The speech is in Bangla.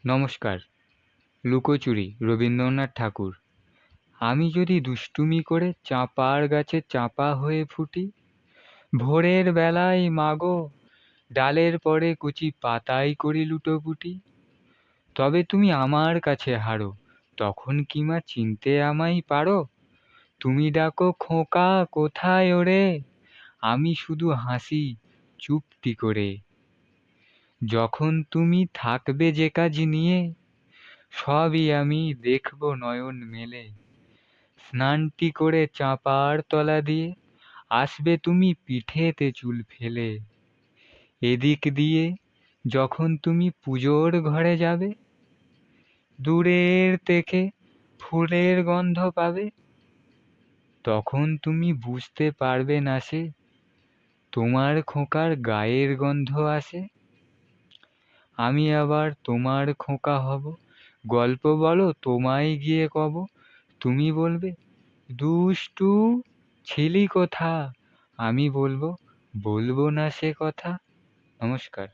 নমস্কার। লুকোচুরি রবীন্দ্রনাথ ঠাকুর। আমি যদি দুষ্টুমি করে চাঁপার গাছে চাঁপা হয়ে ফুটি, ভোরের বেলায় মাগো ডালের পরে কচি পাতায় করি লুটোপুটি, তবে তুমি আমার কাছে হারো, তখন কি মা চিনতে আমায় পারো? তুমি ডাকো খোকা কোথায় ওরে, আমি শুধু হাসি চুপটি করে। যখন তুমি থাকবে যে কাজ নিয়ে, সবই আমি দেখব নয়ন মেলে। স্নানটি করে চাঁপার তলা দিয়ে আসবে তুমি পিঠেতে চুল ফেলে। এদিক দিয়ে যখন তুমি পুজোর ঘরে যাবে, দূরের থেকে ফুলের গন্ধ পাবে। তখন তুমি বুঝতে পারবে না সে তোমার খোকার গায়ের গন্ধ আসে। আমি আবার তোমার খোকা হব, গল্প বলো তোমায় গিয়ে কব। তুমি বলবে দুষ্টু ছিলি কোথা, আমি বলবো বলবো না সে কথা। নমস্কার।